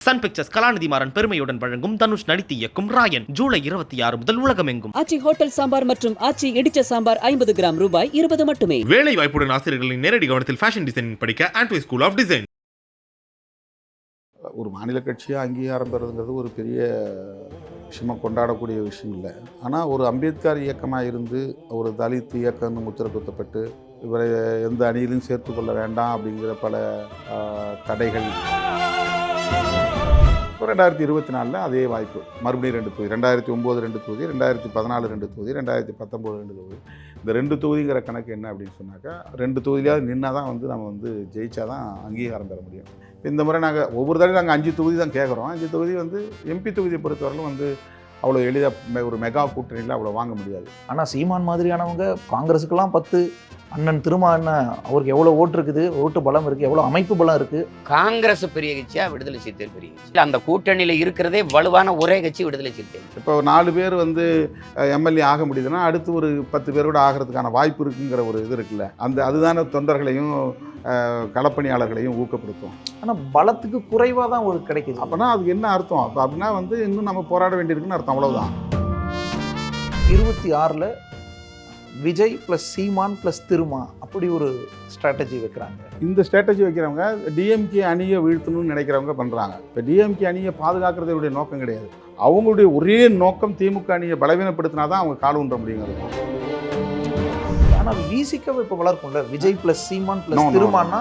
Sun pictures கலாநிதி மாறன் பெருமையுடன் வழங்கும் தனுஷ் நடித்து இயக்கும் ராயன் ஜூலை 26 முதல் உலகமெங்கும். ஆச்சி ஹோட்டல் சாம்பார் மற்றும் ஆச்சி இடிச்ச சாம்பார் 50 கிராம் ரூபாய் 20 மட்டுமே. வேலை வாய்ப்புடன் ஆசிரியர்களின் நேரடி கவனத்தில் ஃபேஷன் டிசைனிங் படிக்க ஆண்ட்வே ஸ்கூல் ஆஃப் டிசைன். ஒரு மாநில கட்சியாக அங்கீகாரம் பெறுறதுங்கிறது ஒரு பெரிய விஷயமாக கொண்டாடக்கூடிய விஷயம் இல்லை. ஆனால் ஒரு அம்பேத்கர் இயக்கமாக இருந்து ஒரு தலித் இயக்கம்னு முத்திரை குத்தப்பட்டு இவரை எந்த அணியிலும் சேர்த்து கொள்ள வேண்டாம் அப்படிங்கிற பல தடைகள். இப்போ 2024 அதே வாய்ப்பு மறுபடியும் 2 தொகுதி, 2009 2 தொகுதி, 2014 2 தொகுதி, 2019 2 தொகுதி. இந்த 2 தொகுதிங்கிற கணக்கு என்ன அப்படின்னு சொன்னாக்கா 2 தொகுதியாவது நின்னா தான் நம்ம ஜெயிச்சா தான் அங்கீகாரம் பெற முடியும். இந்த முறை நாங்கள் ஒவ்வொரு தடவை நாங்கள் 5 தொகுதி தான் கேட்குறோம். 5 தொகுதி எம்பி தொகுதியை பொறுத்தவரையிலும் அவ்வளோ எளிதாக ஒரு மெகா கூட்டணியில் அவ்வளோ வாங்க முடியாது. ஆனால் சீமான் மாதிரியானவங்க காங்கிரஸுக்கெல்லாம் 10, அண்ணன் திருமா அண்ணன் அவருக்கு எவ்வளோ ஓட்டு இருக்குது, ஓட்டு பலம் இருக்குது, எவ்வளோ அமைப்பு பலம் இருக்குது. காங்கிரஸ் பெரிய கட்சியா, விடுதலை சிறுத்தைகள் பெரிய கட்சி? அந்த கூட்டணியில் இருக்கிறதே வலுவான ஒரே கட்சி விடுதலை சிறுத்தைகள். இப்போ 4 பேர் எம்எல்ஏ ஆக முடியுதுன்னா அடுத்து ஒரு 10 பேர் கூட ஆகிறதுக்கான வாய்ப்பு இருக்குங்கிற ஒரு இது இருக்குல்ல. அதுதான தொண்டர்களையும் களப்பணியாளர்களையும் ஊக்கப்படுத்தும். ஆனால் பலத்துக்கு குறைவாக தான் ஒரு கிடைக்குது. அப்போனா அதுக்கு என்ன அர்த்தம்? அப்படின்னா இன்னும் நம்ம போராட வேண்டியிருக்குன்னு அர்த்தம். அவ்வளோதான். 26ல் விஜய் ப்ளஸ் சீமான் ப்ளஸ் திருமா அப்படி ஒரு ஸ்ட்ராட்டஜி வைக்கிறாங்க. இந்த ஸ்ட்ராட்டஜி வைக்கிறவங்க டிஎம்கே அணியை வீழ்த்தணும்னு நினைக்கிறவங்க பண்ணுறாங்க. இப்போ டிஎம்கே அணியை பாதுகாக்கிறதுடைய நோக்கம் கிடையாது. அவங்களுடைய ஒரே நோக்கம் திமுக அணியை பலவீனப்படுத்தினா தான் அவங்க கால் ஊன்ற முடியுங்கிறது. ஆனால் விசிகாவை இப்போ வளர்க்கும்ல, விஜய் ப்ளஸ் சீமான் ப்ளஸ் திருமானா.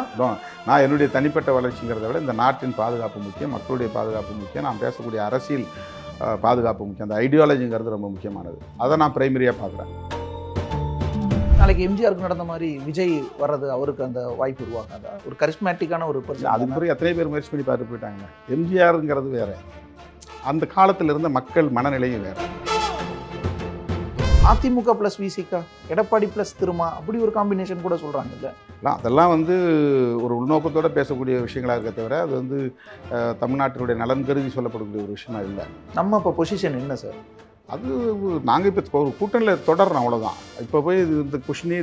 நான் என்னுடைய தனிப்பட்ட வளர்ச்சிங்கிறத விட இந்த நாட்டின் பாதுகாப்பு முக்கியம், மக்களுடைய பாதுகாப்பு முக்கியம், நான் பேசக்கூடிய அரசியல் பாதுகாப்பு முக்கியம். அந்த ஐடியாலஜிங்கிறது ரொம்ப முக்கியமானது. அதை நான் பிரைமரியாக பார்க்குறேன். நாளைக்கு எம்ஜிஆருக்கு நடந்த மாதிரி விஜய் வர்றது அவருக்கு அந்த வாய்ப்பு உருவாக்காதா? ஒரு கரிஸ்மேட்டிக்கான ஒரு பர்சன். அதுக்கு பிறகு எத்தனை பேர் முயற்சி பண்ணி பார்த்து போயிட்டாங்க. எம்ஜிஆருங்கிறது வேறு, அந்த காலத்தில் இருந்த மக்கள் மனநிலையும் வேறு. அதிமுக ப்ளஸ் விசிகா, எடப்பாடி ப்ளஸ் திருமா அப்படி ஒரு காம்பினேஷன் கூட சொல்கிறாங்கல்ல. அதெல்லாம் ஒரு உள்நோக்கத்தோடு பேசக்கூடிய விஷயங்களாக இருக்க தவிர அது தமிழ்நாட்டினுடைய நலன் கருதி சொல்லப்படக்கூடிய ஒரு விஷயமா இல்லை. நம்ம இப்போ பொசிஷன் என்ன சார்? அது நாங்கள் இப்போ ஒரு கூட்டணியில் தொடர்றோம், அவ்வளோதான். இப்போ போய் இந்த கொஷினே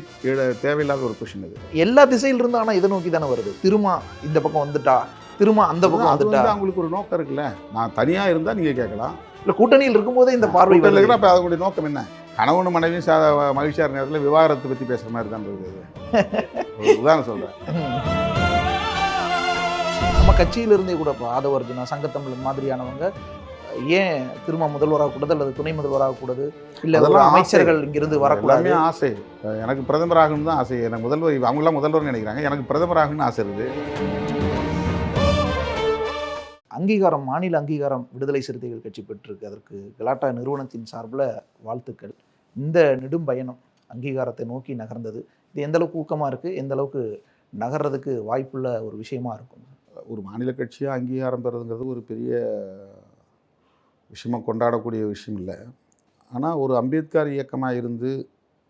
தேவையில்லாத ஒரு கொஷின். இது எல்லா திசையிலிருந்து ஆனால் இதை நோக்கி தானே வருது. திருமா இந்த பக்கம் வந்துட்டா, திருமா அந்த பக்கம் வந்துட்டா. அவங்களுக்கு ஒரு நோக்கம் இருக்குல்ல. நான் தனியாக இருந்தால் நீங்கள் கேட்கலாம், இல்லை கூட்டணியில் இருக்கும்போதே இந்த பார்வை இருக்குன்னா இப்போ அதனுடைய நோக்கம் என்ன? கணவனும் மனைவியும் மகிழ்ச்சியான நேரத்தில் விவாகரத்தை பற்றி பேசுகிற மாதிரி தான் இருக்குது. உதாரணம் சொல்கிறேன். நம்ம கட்சியிலிருந்தே கூட இப்போ ஆதவர்ஜுனா, சங்கத்தமிழ் மாதிரியானவங்க ஏன் திரும்ப முதல்வராகக்கூடாது அல்லது துணை முதல்வராகக்கூடாது, இல்லை அதெல்லாம் அமைச்சர்கள் இங்கிருந்து வரக்கூடாது? ஆசை. எனக்கு பிரதமராகணும்னு தான் ஆசை. எனக்கு முதல்வர், அவங்களாம் முதல்வர்னு நினைக்கிறாங்க. எனக்கு பிரதமராகணும்னு ஆசை இருக்குது. அங்கீகாரம், மாநில அங்கீகாரம் விடுதலை சிறுத்தைகள் கட்சி பெற்றிருக்கு. அதற்கு கலாட்டா நிறுவனத்தின் சார்பில் வாழ்த்துக்கள். இந்த நெடும் பயணம் அங்கீகாரத்தை நோக்கி நகர்ந்தது. இது எந்த அளவுக்கு ஊக்கமாக இருக்குது, எந்த அளவுக்கு நகர்றதுக்கு வாய்ப்புள்ள ஒரு விஷயமா இருக்கும்? ஒரு மாநில கட்சியாக அங்கீகாரம் பெறுறதுங்கிறது ஒரு பெரிய விஷயமாக கொண்டாடக்கூடிய விஷயம் இல்லை. ஆனால் ஒரு அம்பேத்கர் இயக்கமாக இருந்து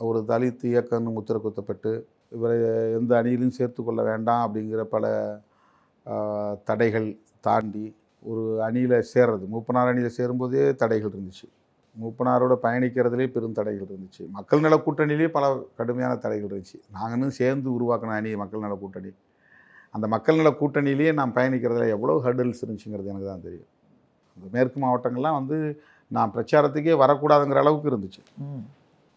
ஒரு தலித் இயக்கம்னு முத்திரை குத்தப்பட்டு இவரை எந்த அணியிலும் சேர்த்து கொள்ள வேண்டாம் அப்படிங்கிற பல தடைகள் தாண்டி ஒரு அணியில் சேர்றது, மூப்பனார் அணியில் சேரும்போதே தடைகள் இருந்துச்சு. மூப்பனாரோட பயணிக்கிறதுலே பெரும் தடைகள் இருந்துச்சு. மக்கள் நல கூட்டணியிலே பல கடுமையான தடைகள் இருந்துச்சு. நாங்களும் சேர்ந்து உருவாக்கின அணி மக்கள் நல கூட்டணி. அந்த மக்கள் நல கூட்டணியிலேயே நான் பயணிக்கிறதுல எவ்வளோ ஹர்டல்ஸ் இருந்துச்சுங்கிறது எனக்கு தான் தெரியும். அந்த மேற்கு மாவட்டங்கள்லாம் நான் பிரச்சாரத்துக்கே வரக்கூடாதுங்கிற அளவுக்கு இருந்துச்சு.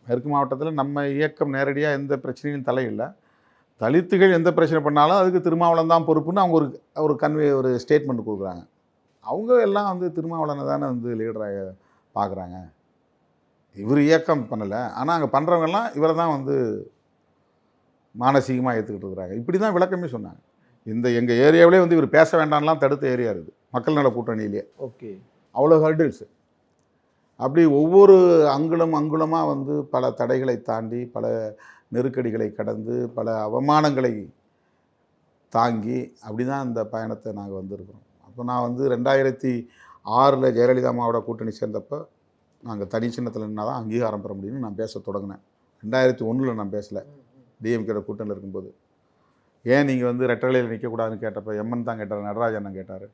மேற்கு மாவட்டத்தில் நம்ம இயக்கம் நேரடியாக எந்த பிரச்சனையும் தலையில்லை. தலித்துகள் எந்த பிரச்சனை பண்ணாலும் அதுக்கு திருமாவளவன் தான் பொறுப்புன்னு அவங்க ஒரு ஒரு ஸ்டேட்மெண்ட் கொடுக்குறாங்க. அவங்க எல்லாம் திருமாவளவனை தானே லீடராக பார்க்குறாங்க. இவர் இயக்கம் பண்ணலை, ஆனால் அங்கே பண்ணுறவங்கெல்லாம் இவரை தான் மானசீகமாக ஏற்றுக்கிட்டு இருக்கிறாங்க. இப்படி தான் விளக்கமே சொன்னாங்க. எங்கள் ஏரியாவிலே இவர் பேச வேண்டாம்லாம் தடுத்த ஏரியா இருக்குது மக்கள் நல கூட்டணியிலே. ஓகே, அவ்வளோ ஹர்டில்ஸு. அப்படி ஒவ்வொரு அங்குலமாக பல தடைகளை தாண்டி, பல நெருக்கடிகளை கடந்து, பல அவமானங்களை தாங்கி அப்படி தான் இந்த பயணத்தை நாங்கள் வந்திருக்கிறோம். அப்போ நான் 2006 ஜெயலலிதா அம்மாவோட கூட்டணி சேர்ந்தப்போ நாங்கள் தனி சின்னத்தில் நின்னால் தான் அங்கீகாரம் பெற முடியும்னு நான் பேச தொடங்கினேன். 2001 நான் பேசலை. டிஎம்கேட கூட்டணியில் இருக்கும்போது ஏன் நீங்கள் ரெட்டலையில் நிற்கக்கூடாதுன்னு கேட்டப்போ எம்என் தான் கேட்டார், நடராஜன் கேட்டார்.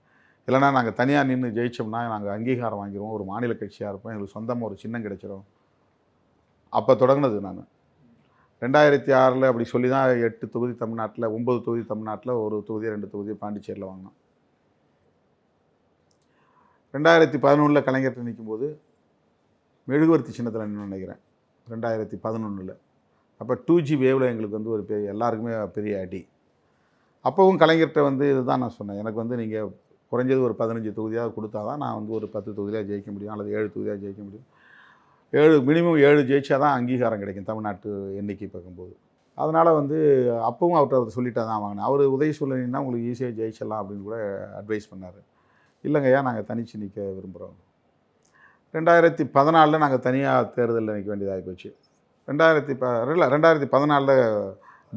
இல்லைனா நாங்கள் தனியாக நின்று ஜெயிச்சோம்னா நாங்கள் அங்கீகாரம் வாங்கிடுவோம், ஒரு மாநில கட்சியாக இருப்போம், எங்களுக்கு சொந்தமாக ஒரு சின்னம் கிடைச்சிடும். அப்போ தொடங்கினது நான் 2006 அப்படி சொல்லி தான் 8 தொகுதி தமிழ்நாட்டில், 9 தொகுதி தமிழ்நாட்டில், ஒரு தொகுதி 2 தொகுதி பாண்டிச்சேரியில் வாங்கினோம். 2011 கலைஞர்கிட்ட நிற்கும்போது மெழுகுவர்த்தி சின்னத்தில் நின்று நினைக்கிறேன் 2011. அப்போ 2G வேவில் எங்களுக்கு வந்து ஒரு பெரிய எல்லாருக்குமே பெரிய அடி. அப்போவும் கலைஞர்கிட்ட வந்து இதுதான் நான் சொன்னேன், எனக்கு வந்து நீங்கள் குறைஞ்சது ஒரு 15 தொகுதியாக கொடுத்தா தான் நான் வந்து ஒரு 10 தொகுதியாக ஜெயிக்க முடியும், அல்லது 7 தொகுதியாக ஜெயிக்க முடியும். மினிமம் 7 ஜெயிச்சா தான் அங்கீகாரம் கிடைக்கும் தமிழ்நாட்டு எண்ணிக்கை பார்க்கும்போது. அதனால் வந்து அப்பவும் அவர்கிட்ட சொல்லிட்டா தான் வாங்கினேன். அவர் உதவி சொல்லினா உங்களுக்கு ஈஸியாக ஜெயிச்சிடலாம் அப்படின்னு கூட அட்வைஸ் பண்ணார். இல்லைங்கய்யா நாங்கள் தனித்து நிற்க விரும்புகிறோம். 2014 நாங்கள் தனியாக தேர்தலில் நிற்க வேண்டியதாகி போச்சு. 2014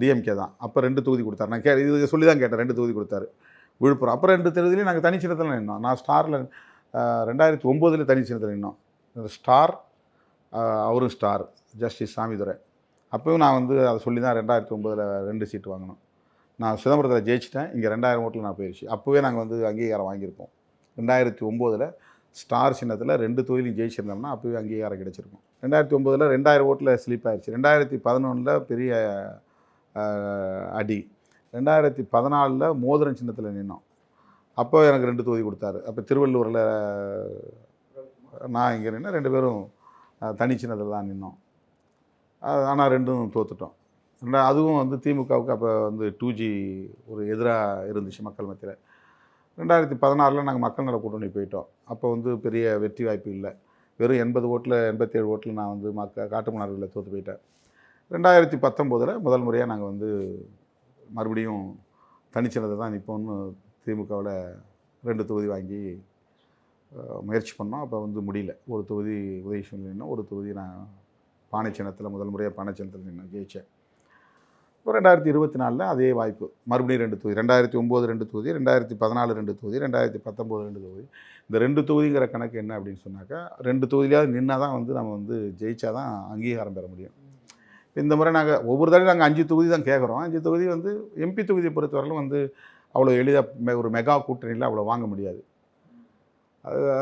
டிஎம்கே தான். அப்போ 2 தொகுதி கொடுத்தாரு. நான் இது சொல்லி தான் கேட்டேன். 2 தொகுதி கொடுத்தாரு விழுப்புரம். அப்புறம் 2 தேர்தலையும் நாங்கள் தனிச்சின்னத்தில் நின்னோம். நான் ஸ்டாரில் 2009 தனிச்சின்னத்தில் நின்னோம். ஸ்டார், அவரும் ஸ்டார், ஜஸ்டிஸ் சாமிதுரை. அப்போயும் நான் வந்து அதை சொல்லி தான் 2009 2 சீட்டு வாங்கினோம். நான் சிதம்பரத்தில் ஜெயிச்சிட்டேன். இங்கே 2000 ஓட்டில் நான் போயிடுச்சு. அப்போவே நாங்கள் வந்து அங்கீகாரம் வாங்கியிருப்போம். 2009 ஸ்டார் சின்னத்தில் 2 தொகுதியிலும் ஜெயிச்சிருந்தோம்னா அப்போவே அங்கீகாரம் கிடச்சிருக்கும். 2009 2000 ஓட்டில் ஸ்லிப் ஆயிடுச்சு. 2011 பெரிய அடி. 2014 மோதிரம் சின்னத்தில் நின்னோம். அப்போ எனக்கு 2 தொகுதி கொடுத்தாரு. அப்போ திருவள்ளூரில் நான் இங்கே நின்று 2 பேரும் தனி சின்னத்தில் தான் நின்னோம். ஆனால் 2ம் தோற்றுட்டோம். அதுவும் வந்து திமுகவுக்கு அப்போ வந்து 2G ஒரு எதிராக இருந்துச்சு மக்கள் மத்தியில். 2016 நாங்கள் மக்கள் நல கூட்டணி போயிட்டோம். அப்போ வந்து பெரிய வெற்றி வாய்ப்பு இல்லை. வெறும் 80 ஓட்டில் 87 ஓட்டில் நான் வந்து காட்டுமன்னார்களில் தோற்று போயிட்டேன். 2019 முதல் முறையாக நாங்கள் வந்து மறுபடியும் தனிச்சின்னத்தை தான் நிற்போம்னு திமுகவில் 2 தொகுதி வாங்கி முயற்சி பண்ணோம். அப்போ வந்து முடியல. ஒரு தொகுதி உதவி நின்னோம், ஒரு தொகுதி நான் பானை சின்னத்தில் முதல் முறையாக பானை சின்னத்தில் நின்று ஜெயித்தேன். இப்போ 2024 அதே வாய்ப்பு, மறுபடியும் 2 தொகுதி. 2009 2 தொகுதி, 2014 2 தொகுதி, 2019 2 தொகுதி. இந்த 2 தொகுதிங்கிற கணக்கு என்ன அப்படின்னு சொன்னாக்கா, 2 தொகுதியாவது நின்னா தான் வந்து நம்ம வந்து ஜெயிச்சா தான் அங்கீகாரம் பெற முடியும். இந்த முறை நாங்கள் ஒவ்வொரு தடவை நாங்கள் 5 தொகுதி தான் கேட்குறோம். 5 தொகுதி வந்து எம்பி தொகுதியை பொறுத்தவரையிலும் வந்து அவ்வளோ எளிதாக ஒரு மெகா கூட்டணியில் அவ்வளோ வாங்க முடியாது.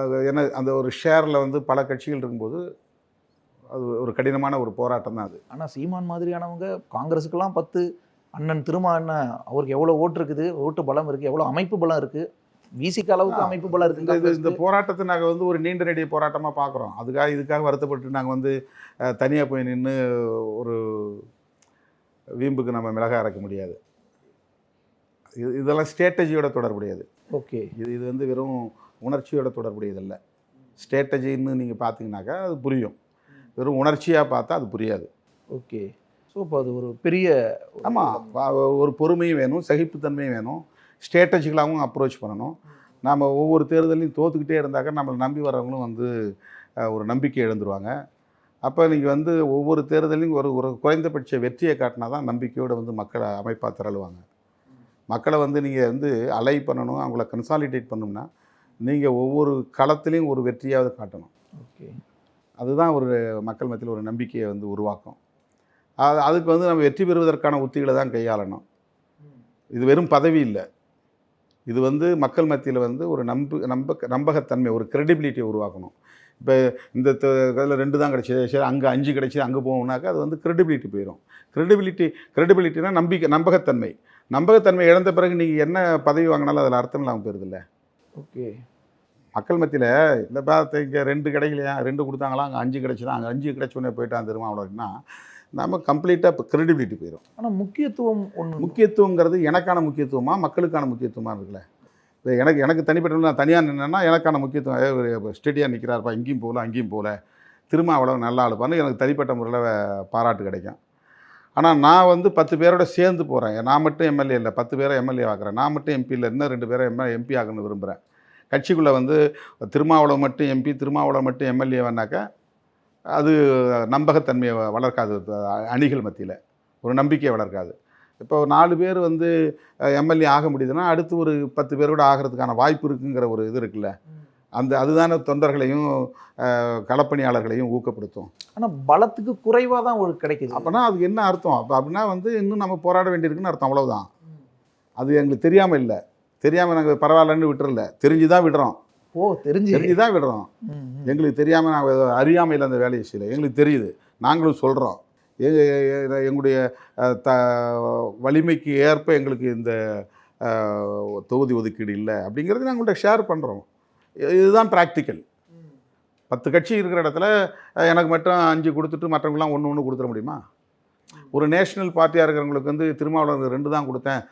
அது என்ன, அந்த ஒரு ஷேரில் வந்து பல கட்சிகள் இருக்கும்போது அது ஒரு கடினமான ஒரு போராட்டம் தான் அது. ஆனால் சீமான் மாதிரியானவங்க காங்கிரஸுக்கெல்லாம் 10, அண்ணன் திருமாவளவன் அவருக்கு எவ்வளோ ஓட்டு இருக்குது, ஓட்டு பலம் இருக்குது, எவ்வளோ அமைப்பு பலம் இருக்குது, விசிக அளவுக்கு அமைப்பு பலம் இருக்குது. இந்த போராட்டத்தை நாங்கள் வந்து ஒரு நீண்ட நெடிய போராட்டமாக பார்க்குறோம். இதுக்காக வருத்தப்பட்டு நாங்கள் வந்து தனியாக போய் நின்று ஒரு வீம்புக்கு நம்ம மிளகாய் அரைக்க முடியாது. இதெல்லாம் ஸ்ட்ராட்டஜியோட தொடர்புடையது. ஓகே, இது வந்து வெறும் உணர்ச்சியோட தொடர்புடையதில்லை. ஸ்ட்ராட்டஜின்னு நீங்கள் பார்த்தீங்கன்னாக்கா அது புரியும். வெறும் உணர்ச்சியாக பார்த்தா அது புரியாது. ஓகே, ஸோ இப்போ அது ஒரு பெரிய, ஆமாம், ஒரு பொறுமையும் வேணும், சகிப்புத்தன்மையும் வேணும், ஸ்ட்ராட்டஜிக்கலாகவும் அப்ரோச் பண்ணணும். நாம் ஒவ்வொரு தேர்தலையும் தோற்றுக்கிட்டே இருந்தாக்கா நம்மளை நம்பி வர்றவங்களும் வந்து ஒரு நம்பிக்கை இழந்துருவாங்க. அப்போ நீங்கள் வந்து ஒவ்வொரு தேர்தலையும் ஒரு குறைந்தபட்ச வெற்றியை காட்டினா தான் நம்பிக்கையோடு வந்து மக்களை அமைப்பாக திரளுவாங்க. மக்களை வந்து நீங்கள் வந்து அலை பண்ணணும், அவங்கள கன்சாலிடேட் பண்ணணும்னா நீங்கள் ஒவ்வொரு களத்துலேயும் ஒரு வெற்றியாவது காட்டணும். ஓகே, அதுதான் ஒரு மக்கள் மத்தியில் ஒரு நம்பிக்கையை வந்து உருவாக்கும். அதுக்கு வந்து நம்ம வெற்றி பெறுவதற்கான உத்திகளை தான் கையாளணும். இது வெறும் பதவி இல்லை. இது வந்து மக்கள் மத்தியில் வந்து ஒரு நம்பகத்தன்மை, ஒரு கிரெடிபிலிட்டியை உருவாக்கணும். இப்போ இந்த இதில் 2 தான் கிடச்சிது, சரி அங்கே 5 கிடச்சிது, அங்கே போகணுன்னாக்கா அது வந்து கிரெடிபிலிட்டி போயிடும். கிரெடிபிலிட்டினா நம்பகத்தன்மை இழந்த பிறகு நீங்கள் என்ன பதவி வாங்கினாலும் அதில் அர்த்தம் இல்லாமல் போயிருதில்ல. ஓகே, மக்கள் மத்தியில் இந்த பார்த்து இங்கே 2 கிடைக்கலையா, 2 கொடுத்தாங்களா, அங்கே 5 கிடச்சிதான், அங்கே 5 கிடச்சோடனே போயிட்டான் திரும்ப அவ்வளோன்னா நம்ம கம்ப்ளீட்டாக கிரெடிபிலிட்டி போயிடும். ஆனால் முக்கியத்துவங்கிறது எனக்கான முக்கியத்துவமாக மக்களுக்கான முக்கியத்துவமாக இருக்குல்ல. இப்போ எனக்கு தனிப்பட்ட நான் தனியாக நின்னேன்னா எனக்கான முக்கியத்துவம் ஸ்டெடியாக நிற்கிறாருப்பா, இங்கேயும் போகல அங்கேயும் போகல, திரும்ப அவ்வளோ நல்லா ஆளுப்பான்னு எனக்கு தனிப்பட்ட முறையில் பாராட்டு கிடைக்கும். ஆனால் நான் வந்து 10 பேரோட சேர்ந்து போகிறேன். நான் மட்டும் எம்எல்ஏ இல்லை, 10 பேரை எம்எல்ஏ ஆக்குறேன். நான் மட்டும் எம்பி இல்லை, இன்னும் 2 பேரை எம்பி ஆகணும்னு விரும்புகிறேன். கட்சிக்குள்ளே வந்து திருமாவளவன் மட்டும் எம்பி, திருமாவளவன் மட்டும் எம்எல்ஏவானாக்கா அது நம்பகத்தன்மையை வளர்க்காது. அணிகள் மத்தியில் ஒரு நம்பிக்கையை வளர்க்காது. இப்போ 4 பேர் வந்து எம்எல்ஏ ஆக முடியுதுன்னா அடுத்து ஒரு 10 பேரோட ஆகிறதுக்கான வாய்ப்பு இருக்குங்கிற ஒரு இது இருக்குல்ல. அதுதான தொண்டர்களையும் களப்பணியாளர்களையும் ஊக்கப்படுத்தும். ஆனால் பலத்துக்கு குறைவாக தான் ஒரு கிடைக்குது. அப்படின்னா அதுக்கு என்ன அர்த்தம்? அப்படின்னா வந்து இன்னும் நம்ம போராட வேண்டியிருக்குன்னு அர்த்தம், அவ்வளவுதான். அது எங்களுக்கு தெரியாமல் இல்லை, தெரியாமல் நாங்கள் பரவாயில்லன்னு விட்டுறல, தெரிஞ்சு தான் விடுறோம். தெரிஞ்சு தான் விடுறோம். எங்களுக்கு தெரியாமல் நாங்கள் அறியாமையில் அந்த வேலையை செய்யலை, எங்களுக்கு தெரியுது, நாங்களும் சொல்கிறோம். எங்களுடைய வலிமைக்கு ஏற்ப எங்களுக்கு இந்த தொகுதி ஒதுக்கீடு இல்லை அப்படிங்கிறது நாங்கள்கிட்ட ஷேர் பண்ணுறோம். இதுதான் ப்ராக்டிக்கல். 10 கட்சி இருக்கிற இடத்துல எனக்கு மட்டும் 5 கொடுத்துட்டு மற்றவங்களாம் ஒன்று கொடுத்துட முடியுமா? ஒரு நேஷனல் பார்ட்டியாக இருக்கிறவங்களுக்கு வந்து திருமாவளவன் 2 தான் கொடுத்தேன்,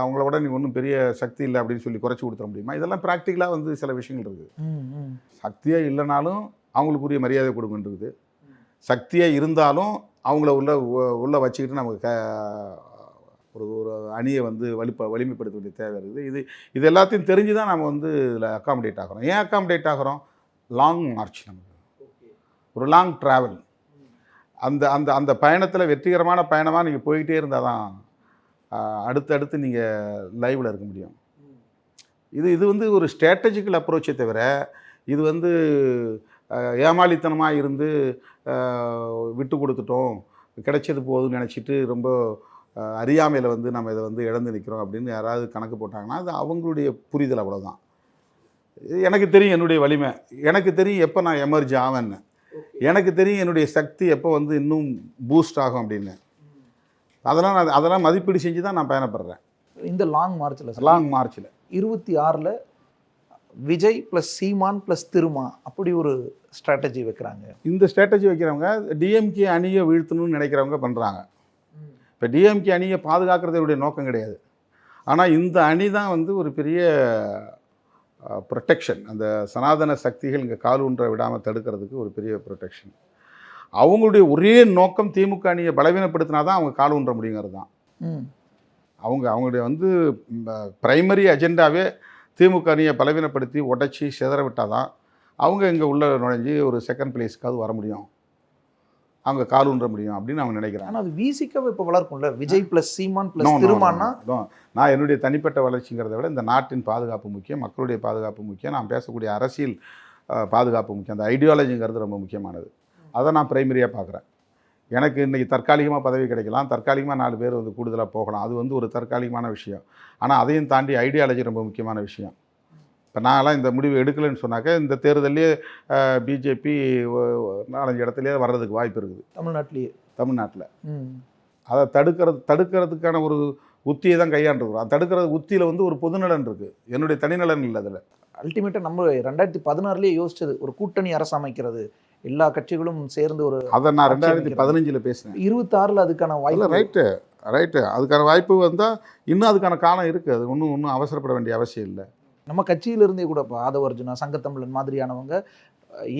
அவங்கள விட நீ ஒன்றும் பெரிய சக்தி இல்லை அப்படின்னு சொல்லி குறைச்சி கொடுத்துட முடியுமா? இதெல்லாம் ப்ராக்டிக்கலாக வந்து சில விஷயங்கள் இருக்குது. சக்தியே இல்லைனாலும் அவங்களுக்குரிய மரியாதை கொடுங்கன்றது, சக்தியே இருந்தாலும் அவங்கள உள்ள வச்சுக்கிட்டு நமக்கு ஒரு அணியை வந்து வலிமைப்படுத்த வேண்டிய தேவை இருக்குது. இது எல்லாத்தையும் தெரிஞ்சு தான் நம்ம வந்து இதில் அக்காமடேட் ஆகிறோம். ஏன் அக்காமடேட் ஆகிறோம்? லாங் மார்ச், நமக்கு ஒரு லாங் ட்ராவல். அந்த அந்த அந்த பயணத்தில் வெற்றிகரமான பயணமாக நீங்கள் போய்கிட்டே இருந்தால் தான் அடுத்தடுத்து நீங்கள் லைவில் இருக்க முடியும். இது வந்து ஒரு ஸ்ட்ராட்டஜிக்கல் அப்ரோச்சே தவிர இது வந்து ஏமாளித்தனமாக இருந்து விட்டு கொடுத்துட்டோம், கிடைச்சது போதுன்னு நினச்சிட்டு ரொம்ப அறியாமையில் வந்து நம்ம இதை வந்து இழந்து நிற்கிறோம் அப்படின்னு யாராவது கணக்கு போட்டாங்கன்னா அது அவங்களுடைய புரிதல், அவ்வளோதான். எனக்கு தெரியும் என்னுடைய வலிமை, எனக்கு தெரியும் எப்போ நான் எமர்ஜ் ஆவேன்னு, எனக்கு தெரியும் என்னுடைய சக்தி எப்போ வந்து இன்னும் பூஸ்ட் ஆகும் அப்படின்னு. அதெல்லாம் மதிப்பீடு செஞ்சு தான் நான் பயணப்படுறேன். இந்த லாங் மார்ச்சில் 26ல் விஜய் ப்ளஸ் சீமான் ப்ளஸ் திருமா அப்படி ஒரு ஸ்ட்ராட்டஜி வைக்கிறாங்க. இந்த ஸ்ட்ராட்டஜி வைக்கிறவங்க டிஎம்கே அணியை வீழ்த்தணும்னு நினைக்கிறவங்க பண்ணுறாங்க. இப்போ டிஎம்கே அணியை பாதுகாக்கிறதுடைய நோக்கம் கிடையாது. ஆனால் இந்த அணி தான் வந்து ஒரு பெரிய ப்ரொடெக்ஷன். அந்த சனாதன சக்திகள் இங்கே கால் ஊன்ற விடாமல் தடுக்கிறதுக்கு ஒரு பெரிய ப்ரொடெக்ஷன். அவங்களுடைய ஒரே நோக்கம் திமுக அணியை பலவீனப்படுத்தினா தான் அவங்க கால் ஊன்ற முடியுங்கிறது தான். அவங்களுடைய வந்து பிரைமரி அஜெண்டாவே திமுக அணியை பலவீனப்படுத்தி உடைச்சி சிதற விட்டால் தான் அவங்க இங்கே உள்ள நுழைஞ்சி ஒரு செகண்ட் பிளேஸ்க்காவது வர முடியும், அவங்க கால் ஊன்ற முடியும் அப்படின்னு அவங்க நினைக்கிறாங்க. ஆனால் அது விசிக்காவை இப்போ வளர்க்கும்ல, விஜய் ப்ளஸ் சீமான் ப்ளஸ் திருமானா. நான் என்னுடைய தனிப்பட்ட வளர்ச்சிங்கிறத விட இந்த நாட்டின் பாதுகாப்பு முக்கியம், மக்களுடைய பாதுகாப்பு முக்கியம், நான் பேசக்கூடிய அரசியல் பாதுகாப்பு முக்கியம், அந்த ஐடியாலஜிங்கிறது ரொம்ப முக்கியமானது. அதை நான் பிரைமரியாக பார்க்குறேன். எனக்கு இன்றைக்கி தற்காலிகமாக பதவி கிடைக்கலாம், தற்காலிகமாக 4 பேர் வந்து கூடுதலாக போகலாம், அது வந்து ஒரு தற்காலிகமான விஷயம். ஆனால் அதையும் தாண்டி ஐடியாலஜி ரொம்ப முக்கியமான விஷயம். இப்போ நான்லாம் இந்த முடிவு எடுக்கலைன்னு சொன்னாக்க இந்த தேர்தலே பிஜேபி 4-5 இடத்துலையே வர்றதுக்கு வாய்ப்பு இருக்குது தமிழ்நாட்டில். அதை தடுக்கிறதுக்கான ஒரு உத்தியை தான் கையாண்டுருக்குறோம். அது தடுக்கிறது உத்தியில் வந்து ஒரு பொதுநலன் இருக்குது, என்னுடைய தனிநலன் இல்லை. அதில் அல்டிமேட்டாக நம்ம 2016 யோசிச்சது ஒரு கூட்டணி அரசு அமைக்கிறது, எல்லா கட்சிகளும் சேர்ந்து ஒரு, அதை நான் 2015 பேசினேன். 26 அதுக்கான வாய்ப்பு. ரைட்டு அதுக்கான வாய்ப்பு வந்தால் இன்னும் அதுக்கான காலம் இருக்குது. அது ஒன்றும் அவசரப்பட வேண்டிய அவசியம் இல்லை. நம்ம கட்சியிலிருந்தே கூட இப்போ ஆதவர்ஜுனா, சங்கத்தமிழன் மாதிரியானவங்க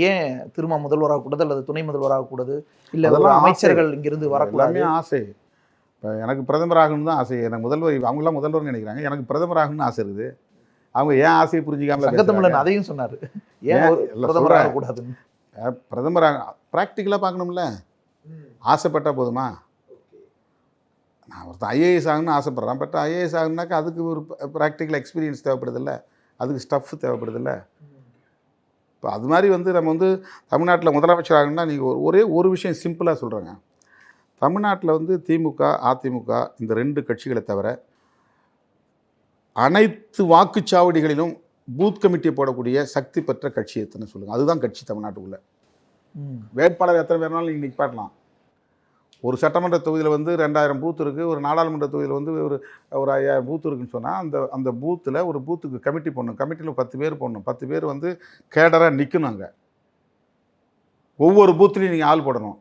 ஏன் திரும்ப முதல்வராகக்கூடாது அல்லது துணை முதல்வராகக்கூடாது, இல்லை அமைச்சர்கள் இங்கிருந்து வரக்கூடாது ஆசை. இப்போ எனக்கு பிரதமராகணும்னு தான் ஆசை. எனக்கு முதல்வர், அவங்களாம் முதல்வர்னு நினைக்கிறாங்க, எனக்கு பிரதமராகணும்னு ஆசை இருக்குது. அவங்க ஏன் ஆசையை புரிஞ்சிக்காம சங்கத்தமிழன் அதையும் சொன்னார், ஏன் பிரதமராகக்கூடாதுன்னு. பிரதமராக ப்ராக்டிக்கலாக பார்க்கணும்ல, ஆசைப்பட்டால் போதுமா? நான் ஒருத்தன் ஐஏஎஸ் ஆகணும்னு ஆசைப்பட்றேன், பட் ஐஏஎஸ் ஆகணுனாக்கா அதுக்கு ஒரு ப்ராக்டிக்கல் எக்ஸ்பீரியன்ஸ் தேவைப்படுதில்ல, அதுக்கு ஸ்டஃப் தேவைப்படுதில்ல. இப்போ அது மாதிரி வந்து நம்ம வந்து தமிழ்நாட்டில் முதலமைச்சர் ஆகணும்னா நீங்கள் ஒரே ஒரு விஷயம் சிம்பிளாக சொல்கிறேங்க. தமிழ்நாட்டில் வந்து திமுக, அதிமுக இந்த 2 கட்சிகளை தவிர அனைத்து வாக்குச்சாவடிகளிலும் பூத் கமிட்டியை போடக்கூடிய சக்தி பெற்ற கட்சி எத்தனை சொல்லுங்கள்? அதுதான் கட்சி தமிழ்நாட்டுக்குள்ள. வேட்பாளர் எத்தனை பேர்னாலும் நீங்கள் நிற்பாட்டலாம். ஒரு சட்டமன்ற தொகுதியில் வந்து 2000 பூத் இருக்குது, ஒரு நாடாளுமன்ற தொகுதியில் வந்து ஒரு 5000 பூத் இருக்குன்னு சொன்னால் அந்த பூத்தில் ஒரு பூத்துக்கு கமிட்டி போடணும், கமிட்டியில் 10 பேர் போடணும், 10 பேர் வந்து கேடராக நிற்கணும். அங்கே ஒவ்வொரு பூத்துலேயும் நீங்கள் ஆள் போடணும்.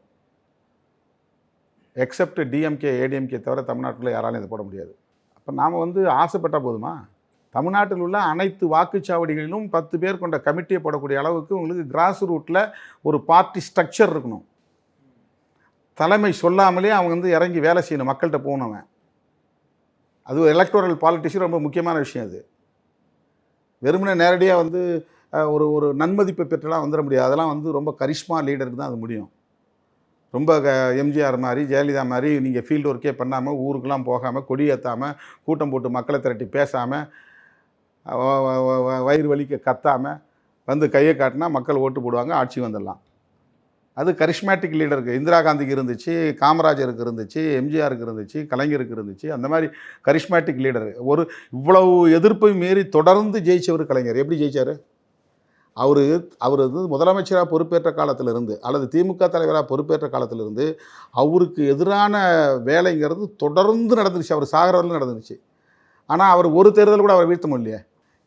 எக்ஸப்ட் டிஎம்கே ஏடிஎம்கே தவிர தமிழ்நாட்டில் யாராலும் இதை போட முடியாது. அப்போ நாம் வந்து ஆசைப்பட்டால் போதுமா? தமிழ்நாட்டில் உள்ள அனைத்து வாக்குச்சாவடிகளிலும் 10 பேர் கொண்ட கமிட்டியை போடக்கூடிய அளவுக்கு உங்களுக்கு கிராஸ் ரூட்டில் ஒரு பார்ட்டி ஸ்ட்ரக்சர் இருக்கணும். தலைமை சொல்லாமலே அவங்க வந்து இறங்கி வேலை செய்யணும், மக்கள்கிட்ட போகணும். அது எலக்டோரல் பாலிட்டிக்ஸ் ரொம்ப முக்கியமான விஷயம். அது வெறுமனே நேரடியாக வந்து ஒரு நன்மதிப்பை பெற்றலாம் வந்துட முடியாது. அதெல்லாம் வந்து ரொம்ப கரிஷ்மா லீடருக்கு தான் அது முடியும். ரொம்ப எம்ஜிஆர் மாதிரி, ஜெயலலிதா மாதிரி நீங்கள் ஃபீல்டு ஒர்க்கே பண்ணாமல், ஊருக்கெல்லாம் போகாமல், கொடி ஏற்றாமல், கூட்டம் போட்டு மக்களை திரட்டி பேசாமல், வயிறு வலிக்க கத்தாமல் வந்து கையை காட்டினா மக்கள் ஓட்டு போடுவாங்க, ஆட்சி வந்துடலாம். அது கரிஷ்மேட்டிக் லீடருக்கு இந்திரா காந்திக்கு இருந்துச்சு, காமராஜருக்கு இருந்துச்சு, எம்ஜிஆருக்கு இருந்துச்சு, கலைஞருக்கு இருந்துச்சு. அந்த மாதிரி கரிஷ்மேட்டிக் லீடர். ஒரு இவ்வளவு எதிர்ப்பை மீறி தொடர்ந்து ஜெயிச்சவர் கலைஞர். எப்படி ஜெயிச்சார்? அவர் வந்து முதலமைச்சராக பொறுப்பேற்ற காலத்திலிருந்து அல்லது திமுக தலைவராக பொறுப்பேற்ற காலத்திலிருந்து அவருக்கு எதிரான வேலைங்கிறது தொடர்ந்து நடந்துருச்சு. அவர் சாகரவரில் நடந்துருச்சு. ஆனால் அவர் ஒரு தேர்தல் கூட அவர் வீழ்த்த முடியலையே.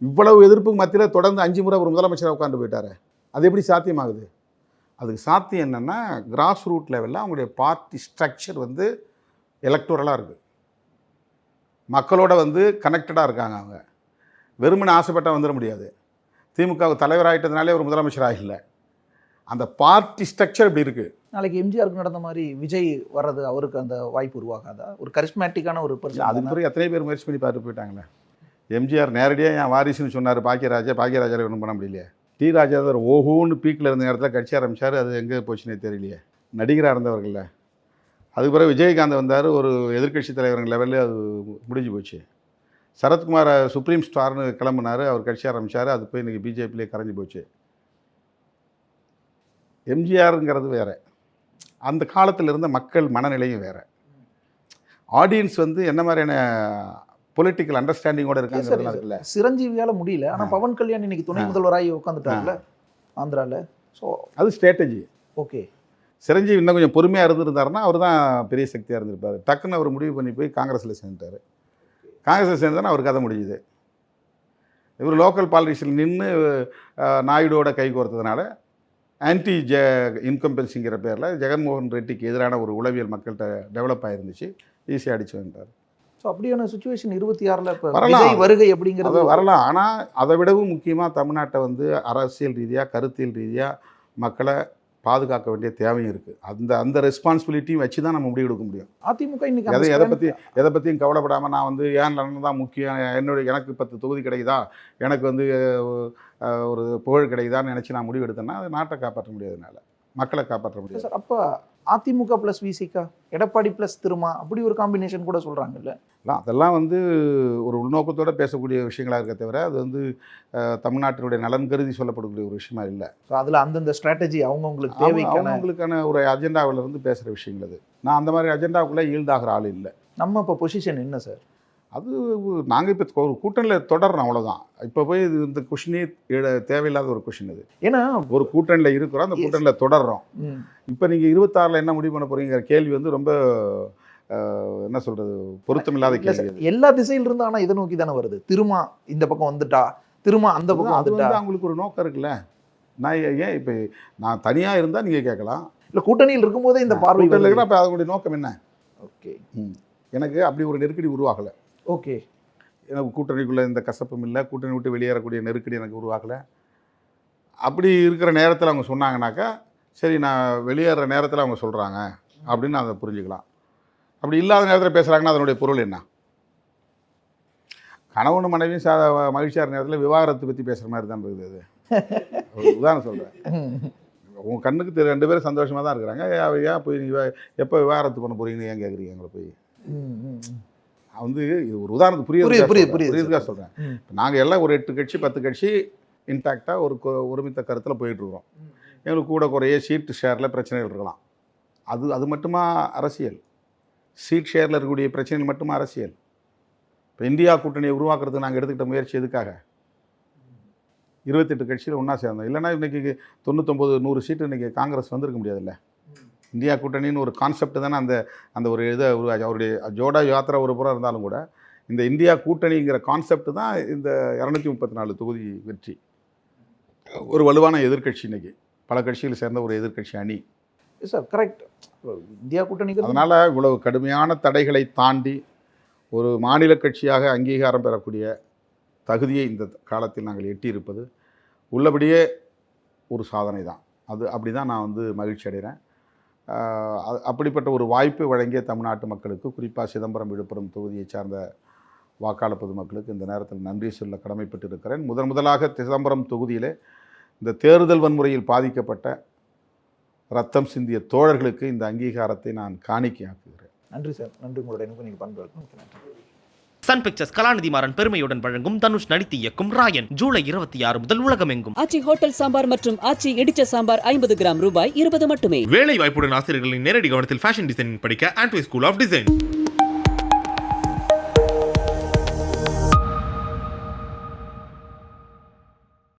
இவ்வளவு எதிர்ப்புக்கு மத்தியில் தொடர்ந்து 5 முறை ஒரு முதலமைச்சராக உட்காந்து போயிட்டாரு. அது எப்படி சாத்தியமாகுது? அதுக்கு சாத்தியம் என்னென்னா, கிராஸ் ரூட் லெவலில் அவங்களுடைய பார்ட்டி ஸ்ட்ரக்சர் வந்து எலக்டோரலாக இருக்குது. மக்களோட வந்து கனெக்டடாக இருக்காங்க. அவங்க வெறுமனே ஆசைப்பட்டால் வந்துட முடியாது. திமுகவுக்கு தலைவராகிட்டதுனாலே ஒரு முதலமைச்சராக இல்லை. அந்த பார்ட்டி ஸ்ட்ரக்சர் இப்படி இருக்குது. நாளைக்கு எம்ஜிஆருக்கு நடந்த மாதிரி விஜய் வர்றது அவருக்கு அந்த வாய்ப்பு உருவாகாதா? ஒரு கரிஸ்மேட்டிக்கான ஒரு பர்சன். அதுக்கு பிறகு எத்தனை பேர் முயற்சி பண்ணி பார்த்து போயிட்டாங்களே. எம்ஜிஆர் நேரடியாக என் வாரிசுன்னு சொன்னார். பாக்கியராஜாவில் ஒன்றும் பண்ண முடியலையே. டி ராஜேந்தர் ஓஹோன்னு பீக்கில் இருந்த நேரத்தில் கட்சி ஆரம்பித்தார். அது எங்கே போச்சுன்னே தெரியலையே. நடிகராக இருந்தவர்கள. அதுக்கு பிறகு விஜயகாந்த் வந்தார். ஒரு எதிர்க்கட்சி தலைவர் லெவலில் அது முடிஞ்சு போச்சு. சரத்குமார் சுப்ரீம் ஸ்டார்னு கிளம்புனார். அவர் கட்சி ஆரம்பித்தார். அது போய் இன்றைக்கி பிஜேபியிலே கரைஞ்சி போச்சு. எம்ஜிஆருங்கிறது வேறு. அந்த காலத்தில் இருந்த மக்கள் மனநிலையும் வேறு. ஆடியன்ஸ் வந்து என்ன மாதிரியான பொலிட்டிக்கல் அண்டர்ஸ்டாண்டிங்கோட இருக்காங்க. சிரஞ்சீவியால முடியல. ஆனால் பவன் கல்யாண் இன்னைக்கு துணை முதல்வராகி உட்காந்துட்டாங்கல்ல ஆந்திராவில். ஸோ அது ஸ்ட்ராட்டஜி. ஓகே, சிரஞ்சீவி இன்னும் கொஞ்சம் பொறுமையாக இருந்திருந்தாருன்னா அவர் தான் பெரிய சக்தியாக இருந்திருப்பார். டக்குன்னு அவர் முடிவு பண்ணி போய் காங்கிரஸில் சேர்ந்துட்டார். காங்கிரஸில் சேர்ந்தானா அவர் கதை முடிஞ்சுது. இவர் லோக்கல் பாலிட்டிக்ஸில் நின்று நாயுடோட கை கோர்த்ததுனால ஆன்டி இன்கம்பன்சிங்கிற பேரில் ஜெகன்மோகன் ரெட்டிக்கு எதிரான ஒரு உளவியல் மக்கள்கிட்ட டெவலப் ஆகிருந்துச்சு. ஈஸியாக அடிச்சு வந்துட்டார். ஸோ அப்படியான சுச்சுவேஷன் 26 இப்போ விஜய் வருகை அப்படிங்கிறது வரலாம். ஆனால் அதை விடவும் முக்கியமாக தமிழ்நாட்டை வந்து அரசியல் ரீதியாக கருத்தியல் ரீதியாக மக்களை பாதுகாக்க வேண்டிய தேவையும் இருக்குது. அந்த ரெஸ்பான்சிபிலிட்டியும் வச்சு தான் நம்ம முடிவு எடுக்க முடியும். அதிமுக இன்னைக்கு எதை பற்றியும் கவலைப்படாமல் நான் வந்து ஏன் நலன் தான் முக்கியம், எனக்கு 10 தொகுதி கிடைக்குதா, எனக்கு வந்து ஒரு புகழ் கிடைக்குதான்னு நினச்சி நான் முடிவு எடுத்தேன்னா அது நாட்டை காப்பாற்ற முடியாதனால மக்களை காப்பாற்ற முடியாது. சார், அப்போ அதிமுக ப்ளஸ் விசிகா, எடப்பாடி ப்ளஸ் திருமா அப்படி ஒரு காம்பினேஷன் கூட சொல்கிறாங்கல்ல. அதெல்லாம் வந்து ஒரு உள்நோக்கத்தோடு பேசக்கூடிய விஷயங்களாக இருக்க தவிர அது வந்து தமிழ்நாட்டினுடைய நலன் கருதி சொல்லப்படக்கூடிய ஒரு விஷயமா இல்லை. ஸோ அதில் அந்தந்த ஸ்ட்ராட்டஜி அவங்கவுங்களுக்கு அவங்களுக்கான ஒரு அஜெண்டாவில் இருந்து பேசுகிற விஷயங்கள் அது. நான் அந்த மாதிரி அஜெண்டாவுக்குள்ளே ஈல்டாகிற ஆள் இல்லை. நம்ம இப்போ பொசிஷன் என்ன சார்? அது நாங்கள் இப்போ ஒரு கூட்டணியில் தொடர்றோம், அவ்வளோதான். இப்போ போய் இது இந்த கொஷினே தேவையில்லாத ஒரு கொஷின். இது ஏன்னா ஒரு கூட்டணியில் இருக்கிறோம், அந்த கூட்டணியில் தொடர்றோம். இப்போ நீங்கள் 26 என்ன முடிவு பண்ண போகிறீங்கிற கேள்வி வந்து ரொம்ப என்ன சொல்கிறது, பொருத்தமில்லாத கேள்வி. எல்லா திசையில் இருந்து ஆனால் இதை நோக்கி தானே வருது. திரும்ப இந்த பக்கம் வந்துட்டா, திரும்ப அந்த பக்கம் வந்துட்டா. அவங்களுக்கு ஒரு நோக்கம் இருக்குல்ல. நான் ஏன் இப்போ நான் தனியாக இருந்தால் நீங்கள் கேட்கலாம், இல்லை கூட்டணியில் இருக்கும்போதே இந்த பார்வை இருக்குன்னா இப்போ அதனுடைய நோக்கம் என்ன? ஓகே, எனக்கு அப்படி ஒரு நெருக்கடி உருவாகலை. ஓகே, எனக்கு கூட்டணிக்குள்ளே இந்த கசப்பும் இல்லை, கூட்டணி விட்டு வெளியேறக்கூடிய நெருக்கடி எனக்கு உருவாகலை. அப்படி இருக்கிற நேரத்தில் அவங்க சொன்னாங்கனாக்கா சரி, நான் வெளியேற நேரத்தில் அவங்க சொல்கிறாங்க அப்படின்னு நான் அதை புரிஞ்சுக்கலாம். அப்படி இல்லாத நேரத்தில் பேசுகிறாங்கன்னா அதனுடைய பொருள் என்ன? கணவனும் மனைவியும் மகிழ்ச்சியான நேரத்தில் விவாகரத்தை பற்றி பேசுகிற மாதிரி தான் இருக்குது. அது உதாரணம் சொல்கிறேன். உங்கள் கண்ணுக்கு 2 பேரும் சந்தோஷமாக தான் இருக்கிறாங்க. ஏன் போய் நீங்கள் எப்போ விவாகரத்து பண்ண போகிறீங்கன்னு ஏன் கேட்குறீங்க? எங்களை போய் வந்து இது ஒரு உதாரணத்துக்கு புரியுதுக்காக சொல்கிறேன். நாங்கள் எல்லாம் ஒரு 8 கட்சி 10 கட்சி இன்டாக்டாக ஒரு ஒருமித்த கருத்தில் போயிட்டுருக்கோம். எங்களுக்கு கூட குறைய சீட்டு ஷேரில் பிரச்சனைகள் இருக்கலாம். அது மட்டுமா அரசியல்? சீட் ஷேரில் இருக்கக்கூடிய பிரச்சனைகள் மட்டுமா அரசியல்? இப்போ இந்தியா கூட்டணியை உருவாக்குறதுக்கு நாங்கள் எடுத்துக்கிட்ட முயற்சி எதுக்காக? 28 கட்சியில் ஒன்றா சேர்ந்தோம். இல்லைனா இன்றைக்கி 99-100 சீட்டு இன்றைக்கி காங்கிரஸ் வந்திருக்க முடியாதுல்ல. இந்தியா கூட்டணின்னு ஒரு கான்செப்ட் தானே அந்த ஒரு இதை அவருடைய ஜோடா யாத்திரை ஒரு புறம் இருந்தாலும் கூட இந்த இந்தியா கூட்டணிங்கிற கான்செப்ட் தான் இந்த 234 தொகுதி வெற்றி. ஒரு வலுவான எதிர்க்கட்சி இன்றைக்கி பல கட்சிகள் சேர்ந்த ஒரு எதிர்க்கட்சி அணி. Sir correct. இந்தியா கூட்டணி அதனால் இவ்வளவு கடுமையான தடைகளை தாண்டி ஒரு மாநில கட்சியாக அங்கீகாரம் பெறக்கூடிய தகுதியை இந்த காலத்தில் நாங்கள் எட்டியிருப்பது உள்ளபடியே ஒரு சாதனை தான். அப்படி தான் நான் வந்து மகிழ்ச்சி அடைகிறேன். அப்படிப்பட்ட ஒரு வாய்ப்பு வழங்கிய தமிழ்நாட்டு மக்களுக்கு, குறிப்பாக சிதம்பரம் விழுப்புரம் தொகுதியை சார்ந்த வாக்காளர் பொதுமக்களுக்கு இந்த நேரத்தில் நன்றி சொல்ல கடமைப்பட்டு இருக்கிறேன். முதலாக சிதம்பரம் தொகுதியிலே இந்த தேர்தல் வன்முறையில் பாதிக்கப்பட்ட ரத்தம் சிந்திய தோழர்களுக்கு இந்த அங்கீகாரத்தை நான் காணிக்கையாக்குகிறேன். நன்றி சார், நன்றி. உங்களுடைய நீங்கள் பண்பு. சன் பிக்சர்ஸ் கலாநிதி மாறன் பெருமையுடன் வழங்கும் தனுஷ் நடித்து இயக்கும் ராயன் ஜூலை 26 முதல் உலகமெங்கும். ஆச்சி ஹோட்டல் சாம்பார் மற்றும் ஆச்சி இடிச்ச சாம்பார் 50 கிராம் ரூபாய் 20 மட்டுமே. வேலை வாய்ப்புடன் ஆசிரியர்களின் நேரடி கவனத்தில் ஃபேஷன் டிசைனிங் படிக்க ஆண்ட்வே ஸ்கூல் ஆஃப் டிசைன்.